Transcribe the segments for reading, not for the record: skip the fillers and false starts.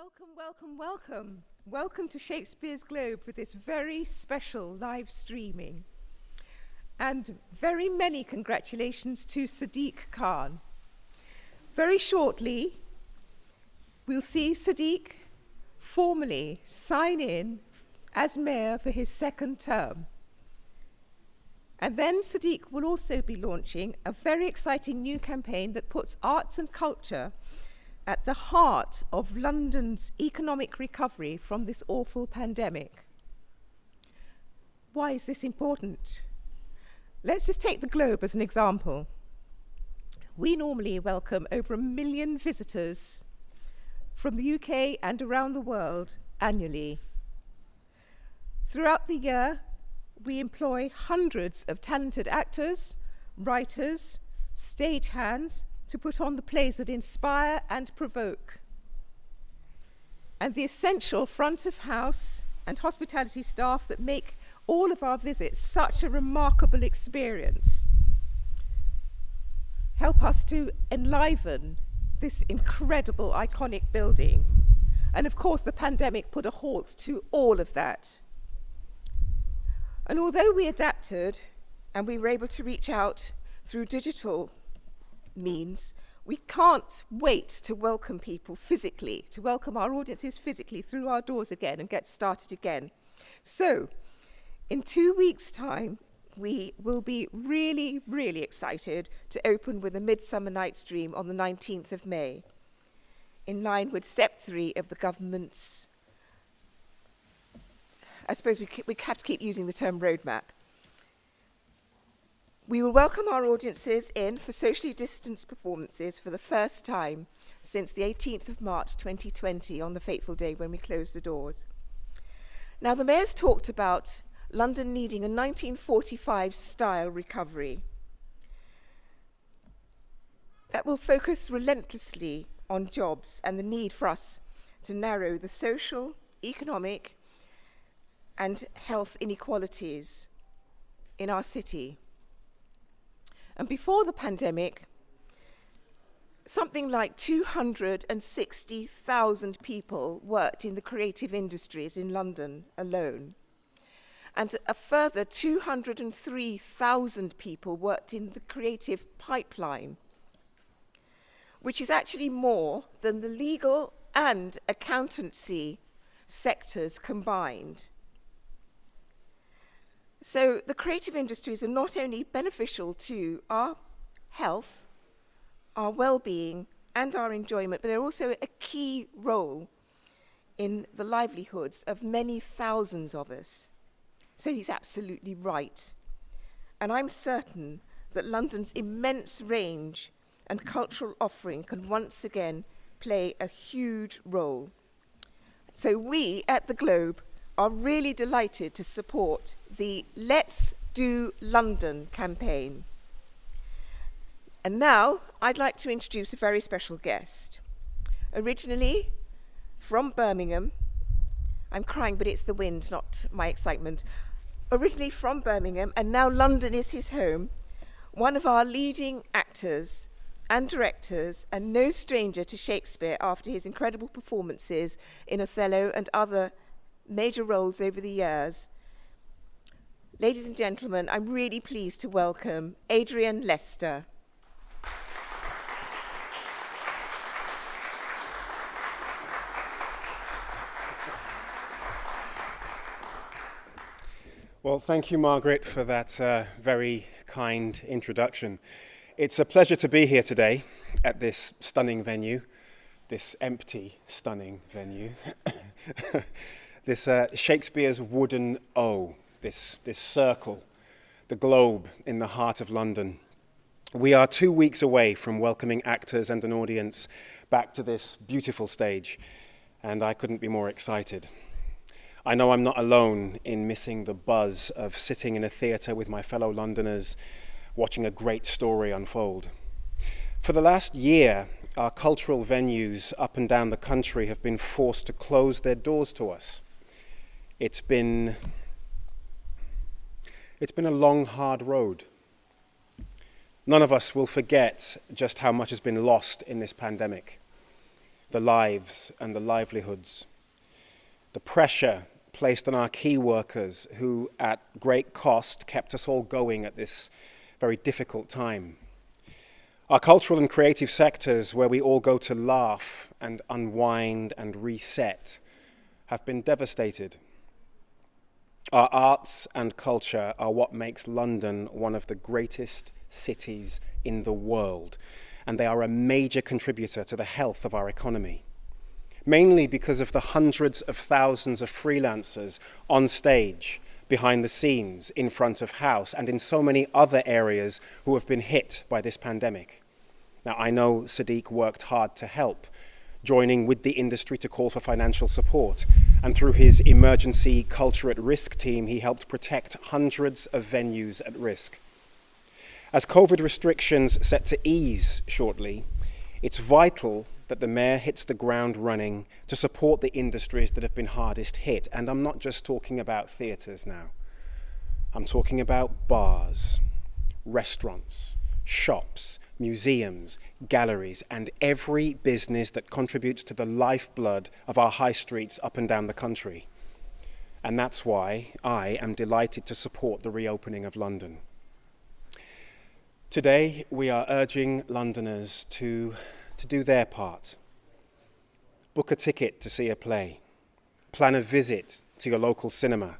Welcome, welcome, welcome. Welcome to Shakespeare's Globe with this very special live streaming. And very many congratulations to Sadiq Khan. Very shortly, we'll see Sadiq formally sign in as mayor for his second term. And then Sadiq will also be launching a very exciting new campaign that puts arts and culture at the heart of London's economic recovery from this awful pandemic. Why is this important? Let's just take the Globe as an example. We normally welcome over 1 million visitors from the UK and around the world annually. Throughout the year, we employ hundreds of talented actors, writers, stagehands to put on the plays that inspire and provoke. And the essential front of house and hospitality staff that make all of our visits such a remarkable experience help us to enliven this incredible, iconic building. And of course, the pandemic put a halt to all of that. And although we adapted and we were able to reach out through digital means, we can't wait to welcome people physically, to welcome our audiences physically through our doors again and get started again. So, in 2 weeks' time, we will be really, really excited to open with a Midsummer Night's Dream on the 19th of May, in line with step 3 of the government's, I suppose we have to keep using the term roadmap. We will welcome our audiences in for socially distanced performances for the first time since the 18th of March 2020 on the fateful day when we closed the doors. Now, the Mayor's talked about London needing a 1945 style recovery that will focus relentlessly on jobs and the need for us to narrow the social, economic, and health inequalities in our city. And before the pandemic, something like 260,000 people worked in the creative industries in London alone. And a further 203,000 people worked in the creative pipeline, which is actually more than the legal and accountancy sectors combined. So the creative industries are not only beneficial to our health, our well-being, and our enjoyment, but they're also a key role in the livelihoods of many thousands of us. So he's absolutely right. And I'm certain that London's immense range and cultural offering can once again play a huge role. So we at the Globe are really delighted to support the Let's Do London campaign. And now I'd like to introduce a very special guest. Originally from Birmingham, I'm crying, but it's the wind, not my excitement. Originally from Birmingham, and now London is his home, one of our leading actors and directors, and no stranger to Shakespeare after his incredible performances in Othello and other major roles over the years. Ladies and gentlemen, I'm really pleased to welcome Adrian Lester. Well, thank you, Margaret, for that very kind introduction. It's a pleasure to be here today at this stunning venue, this empty, stunning venue. This Shakespeare's wooden O, this circle, the globe in the heart of London. We are 2 weeks away from welcoming actors and an audience back to this beautiful stage, and I couldn't be more excited. I know I'm not alone in missing the buzz of sitting in a theatre with my fellow Londoners, watching a great story unfold. For the last year, our cultural venues up and down the country have been forced to close their doors to us. It's been a long, hard road. None of us will forget just how much has been lost in this pandemic. the lives and the livelihoods. The pressure placed on our key workers who, at great cost, kept us all going at this very difficult time. Our cultural and creative sectors, where we all go to laugh and unwind and reset, have been devastated. Our arts and culture are what makes London one of the greatest cities in the world, and they are a major contributor to the health of our economy, mainly because of the hundreds of thousands of freelancers on stage, behind the scenes, in front of house, and in so many other areas who have been hit by this pandemic. Now, I know Sadiq worked hard to help, joining with the industry to call for financial support, and through his emergency culture at risk team, he helped protect hundreds of venues at risk. As COVID restrictions set to ease shortly, it's vital that the Mayor hits the ground running to support the industries that have been hardest hit. And I'm not just talking about theatres now. I'm talking about bars, restaurants, shops, museums, galleries, and every business that contributes to the lifeblood of our high streets up and down the country. And that's why I am delighted to support the reopening of London. Today, we are urging Londoners to do their part. Book a ticket to see a play. Plan a visit to your local cinema.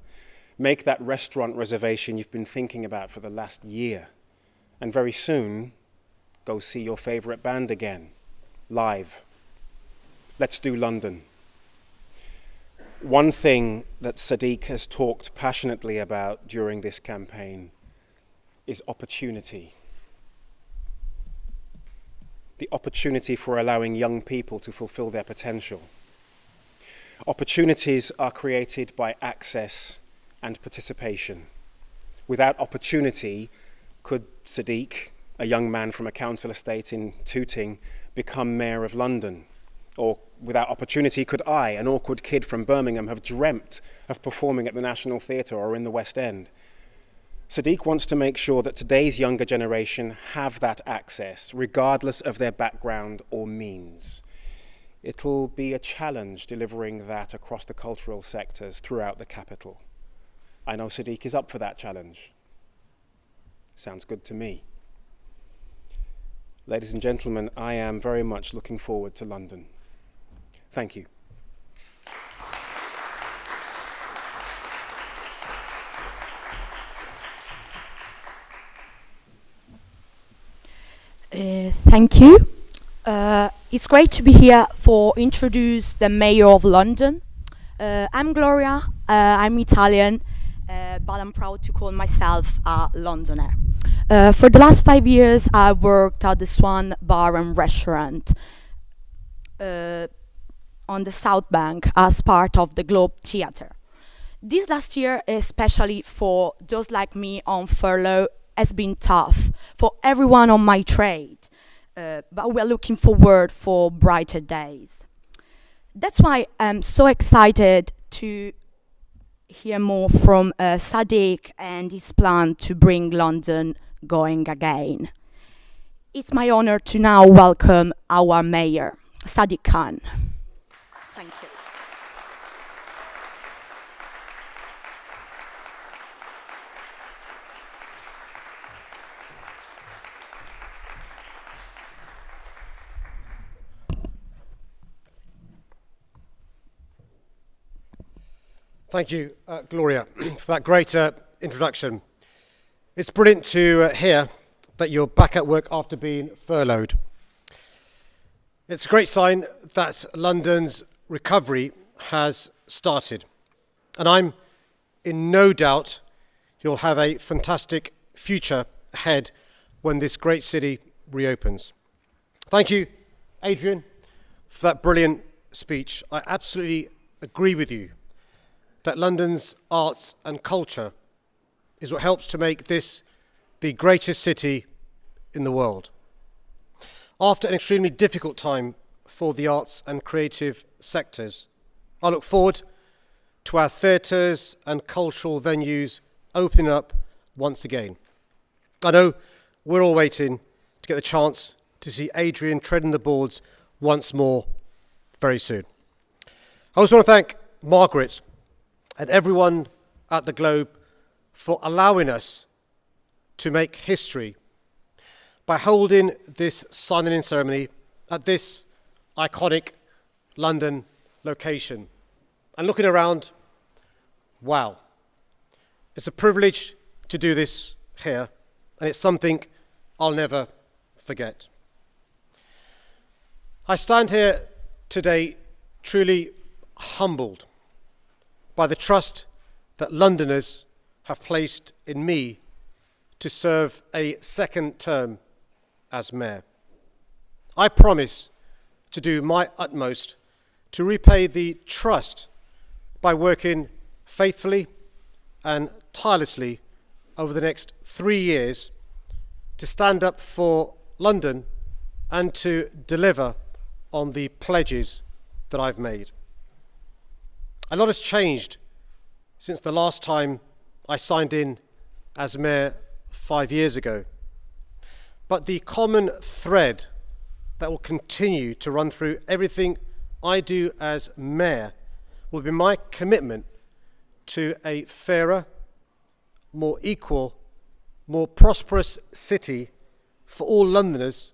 Make that restaurant reservation you've been thinking about for the last year. And very soon, go see your favourite band again, live. Let's do London. One thing that Sadiq has talked passionately about during this campaign is opportunity. The opportunity for allowing young people to fulfill their potential. Opportunities are created by access and participation. Without opportunity, could Sadiq, a young man from a council estate in Tooting, become Mayor of London? Or without opportunity, could I, an awkward kid from Birmingham, have dreamt of performing at the National Theatre or in the West End? Sadiq wants to make sure that today's younger generation have that access, regardless of their background or means. It'll be a challenge delivering that across the cultural sectors throughout the capital. I know Sadiq is up for that challenge. Sounds good to me. Ladies and gentlemen, I am very much looking forward to London. Thank you. Thank you. It's great to be here for introduce the Mayor of London. I'm Gloria, I'm Italian, but I'm proud to call myself a Londoner. For the last 5 years, I worked at the Swan Bar and Restaurant on the South Bank as part of the Globe Theatre. This last year, especially for those like me on furlough, has been tough for everyone on my trade, but we're looking forward for brighter days. That's why I'm so excited to hear more from Sadiq and his plan to bring London going again. It's my honor to now welcome our Mayor, Sadiq Khan. Thank you. Thank you, Gloria, for that great introduction. It's brilliant to hear that you're back at work after being furloughed. It's a great sign that London's recovery has started. And I'm in no doubt you'll have a fantastic future ahead when this great city reopens. Thank you, Adrian, for that brilliant speech. I absolutely agree with you that London's arts and culture is what helps to make this the greatest city in the world. After an extremely difficult time for the arts and creative sectors, I look forward to our theatres and cultural venues opening up once again. I know we're all waiting to get the chance to see Adrian treading the boards once more very soon. I also want to thank Margaret and everyone at the Globe for allowing us to make history by holding this signing-in ceremony at this iconic London location. And looking around, wow, it's a privilege to do this here, and it's something I'll never forget. I stand here today truly humbled by the trust that Londoners have placed in me to serve a second term as mayor. I promise to do my utmost to repay the trust by working faithfully and tirelessly over the next 3 years to stand up for London and to deliver on the pledges that I've made. A lot has changed since the last time I signed in as mayor 5 years ago. But the common thread that will continue to run through everything I do as mayor will be my commitment to a fairer, more equal, more prosperous city for all Londoners,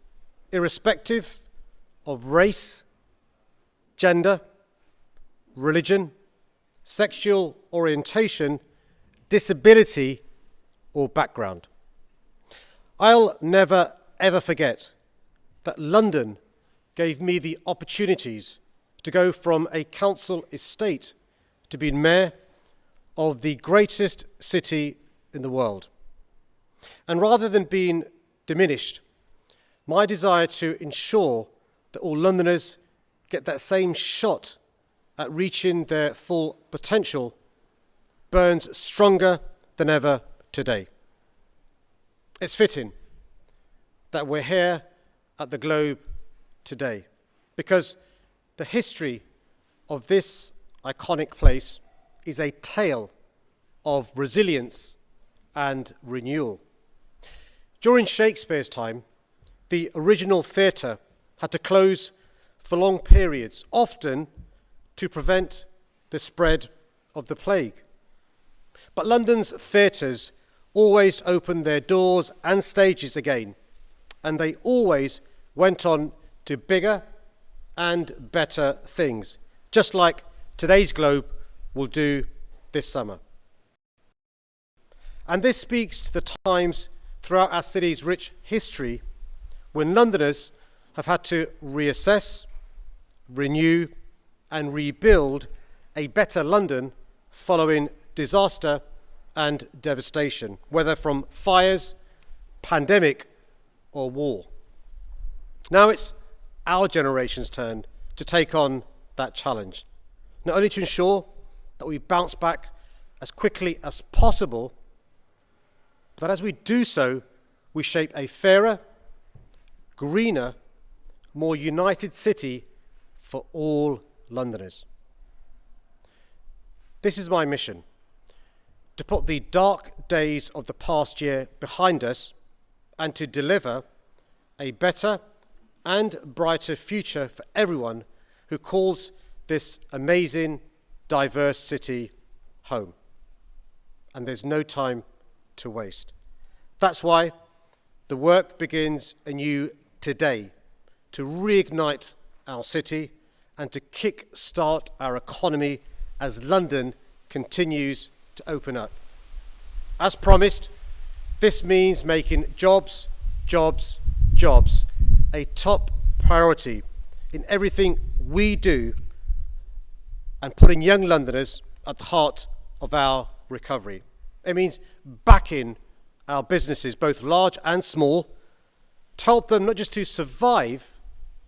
irrespective of race, gender, religion, sexual orientation, disability, or background. I'll never, ever forget that London gave me the opportunities to go from a council estate to being mayor of the greatest city in the world. And rather than being diminished, my desire to ensure that all Londoners get that same shot at reaching their full potential burns stronger than ever today. It's fitting that we're here at the Globe today because the history of this iconic place is a tale of resilience and renewal. During Shakespeare's time, the original theatre had to close for long periods, often to prevent the spread of the plague. But London's theatres always opened their doors and stages again, and they always went on to bigger and better things, just like today's Globe will do this summer. And this speaks to the times throughout our city's rich history when Londoners have had to reassess, renew, and rebuild a better London following disaster and devastation, whether from fires, pandemic, or war. Now it's our generation's turn to take on that challenge, not only to ensure that we bounce back as quickly as possible, but as we do so, we shape a fairer, greener, more united city for all Londoners. This is my mission: to put the dark days of the past year behind us and to deliver a better and brighter future for everyone who calls this amazing, diverse city home. And there's no time to waste. That's why the work begins anew today to reignite our city and to kick-start our economy as London continues to open up. As promised, this means making jobs, jobs, jobs a top priority in everything we do and putting young Londoners at the heart of our recovery. It means backing our businesses, both large and small, to help them not just to survive,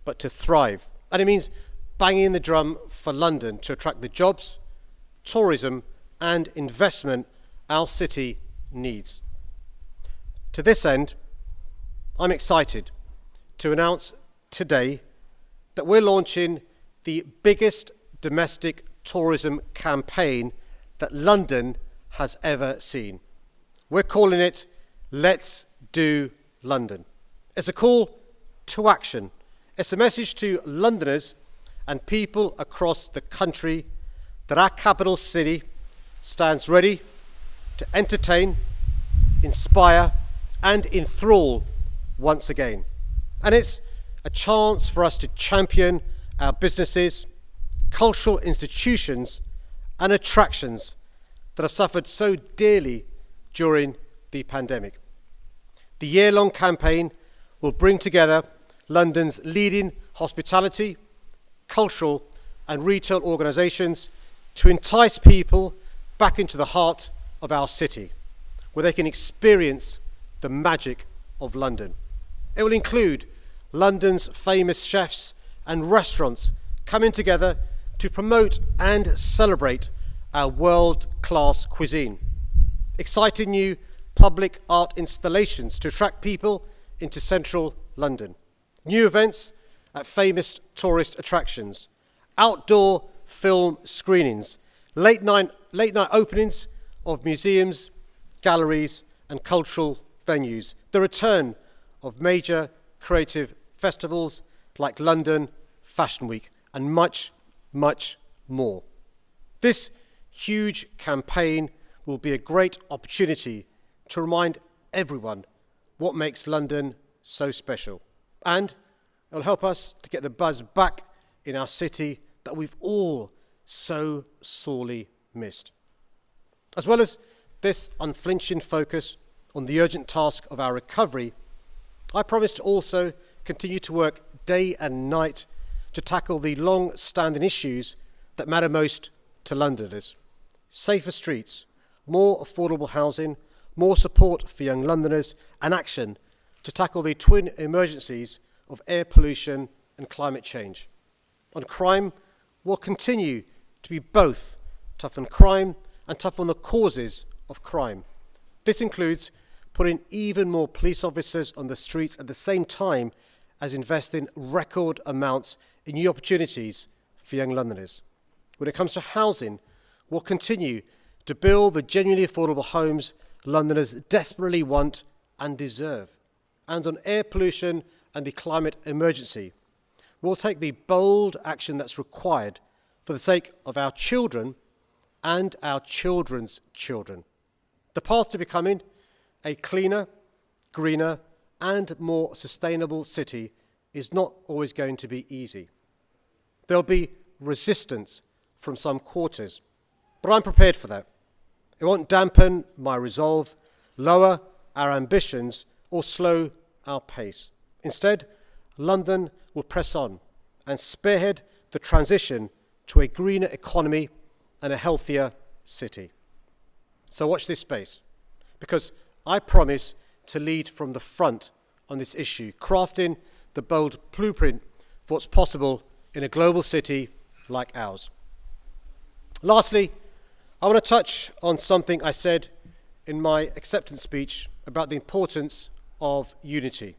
but to thrive. And it means banging the drum for London to attract the jobs, tourism, and investment our city needs. To this end, I'm excited to announce today that we're launching the biggest domestic tourism campaign that London has ever seen. We're calling it Let's Do London. It's a call to action. It's a message to Londoners and people across the country that our capital city stands ready to entertain, inspire, and enthrall once again. And it's a chance for us to champion our businesses, cultural institutions, and attractions that have suffered so dearly during the pandemic. The year-long campaign will bring together London's leading hospitality, cultural, and retail organisations to entice people back into the heart of our city, where they can experience the magic of London. It will include London's famous chefs and restaurants coming together to promote and celebrate our world-class cuisine. Exciting new public art installations to attract people into central London. New events at famous tourist attractions. Outdoor film screenings. Late night openings of museums, galleries, and cultural venues. The return of major creative festivals like London Fashion Week, and much, much more. This huge campaign will be a great opportunity to remind everyone what makes London so special. And it'll help us to get the buzz back in our city that we've all so sorely missed. As well as this unflinching focus on the urgent task of our recovery, I promise to also continue to work day and night to tackle the long-standing issues that matter most to Londoners. Safer streets, more affordable housing, more support for young Londoners, and action to tackle the twin emergencies of air pollution and climate change. On crime, we'll continue to be both tough on crime and tough on the causes of crime. This includes putting even more police officers on the streets at the same time as investing record amounts in new opportunities for young Londoners. When it comes to housing, we'll continue to build the genuinely affordable homes Londoners desperately want and deserve. And on air pollution and the climate emergency, we'll take the bold action that's required for the sake of our children and our children's children. The path to becoming a cleaner, greener, and more sustainable city is not always going to be easy. There'll be resistance from some quarters, but I'm prepared for that. It won't dampen my resolve, lower our ambitions, or slow our pace. Instead, London will press on and spearhead the transition to a greener economy and a healthier city. So watch this space, because I promise to lead from the front on this issue, crafting the bold blueprint for what's possible in a global city like ours. Lastly, I want to touch on something I said in my acceptance speech about the importance of unity.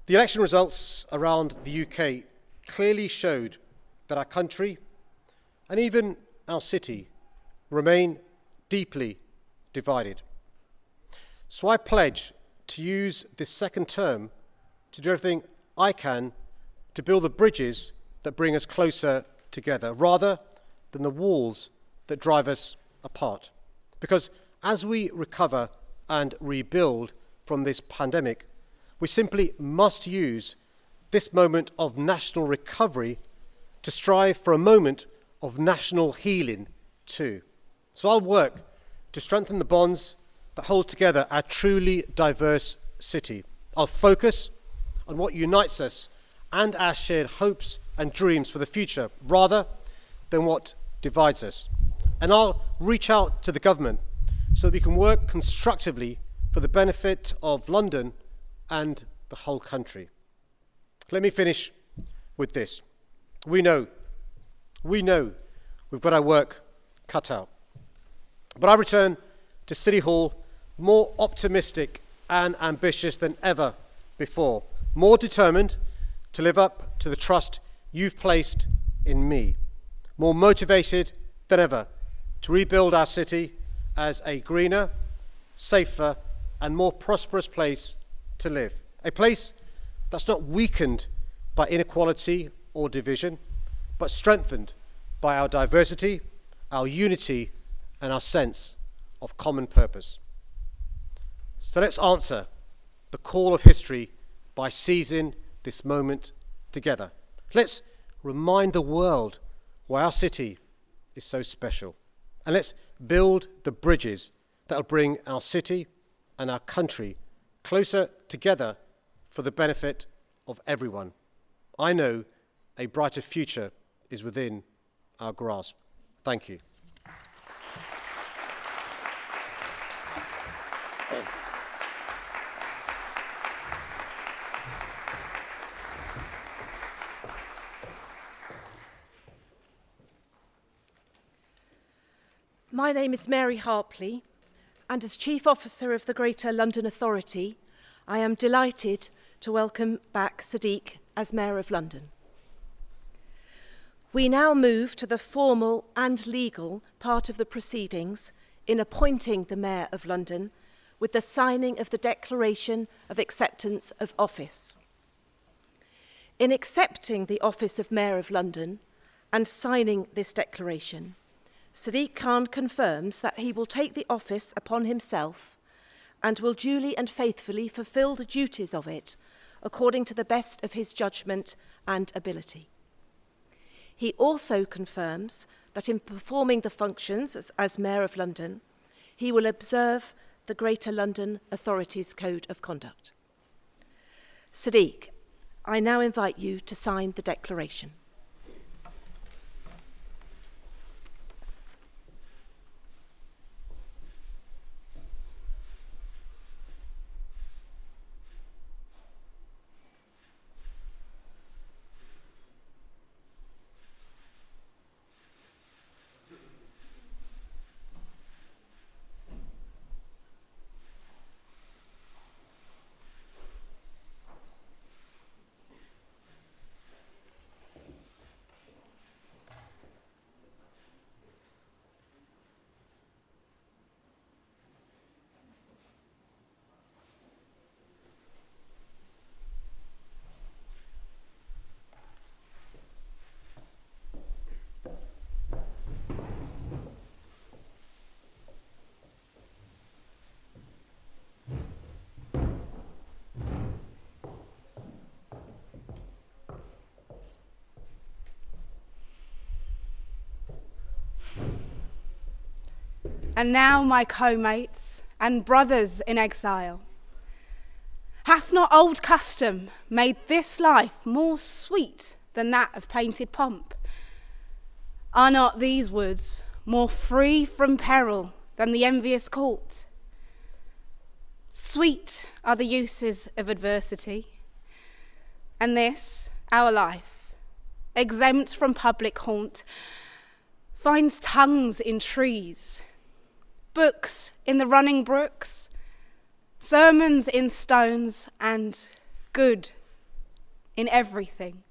The election results around the UK clearly showed that our country and even our city remain deeply divided. So I pledge to use this second term to do everything I can to build the bridges that bring us closer together, rather than the walls that drive us apart. Because as we recover and rebuild from this pandemic, we simply must use this moment of national recovery to strive for a moment of national healing too. So I'll work to strengthen the bonds that hold together our truly diverse city. I'll focus on what unites us and our shared hopes and dreams for the future, rather than what divides us. And I'll reach out to the government so that we can work constructively for the benefit of London and the whole country. Let me finish with this. We know we've got our work cut out. But I return to City Hall more optimistic and ambitious than ever before, more determined to live up to the trust you've placed in me, more motivated than ever to rebuild our city as a greener, safer, and more prosperous place to live. A place that's not weakened by inequality or division, but strengthened by our diversity, our unity, and our sense of common purpose. So let's answer the call of history by seizing this moment together. Let's remind the world why our city is so special. And let's build the bridges that will bring our city and our country closer together for the benefit of everyone. I know a brighter future is within our grasp. Thank you. My name is Mary Harpley, and as Chief Officer of the Greater London Authority, I am delighted to welcome back Sadiq as Mayor of London. We now move to the formal and legal part of the proceedings in appointing the Mayor of London with the signing of the Declaration of Acceptance of Office. In accepting the office of Mayor of London and signing this declaration, Sadiq Khan confirms that he will take the office upon himself and will duly and faithfully fulfil the duties of it according to the best of his judgment and ability. He also confirms that in performing the functions as Mayor of London, he will observe the Greater London Authority's Code of Conduct. Sadiq, I now invite you to sign the declaration. And now, my co-mates and brothers in exile, hath not old custom made this life more sweet than that of painted pomp? Are not these woods more free from peril than the envious court? Sweet are the uses of adversity, and this, our life, exempt from public haunt, finds tongues in trees, books in the running brooks, sermons in stones, and good in everything.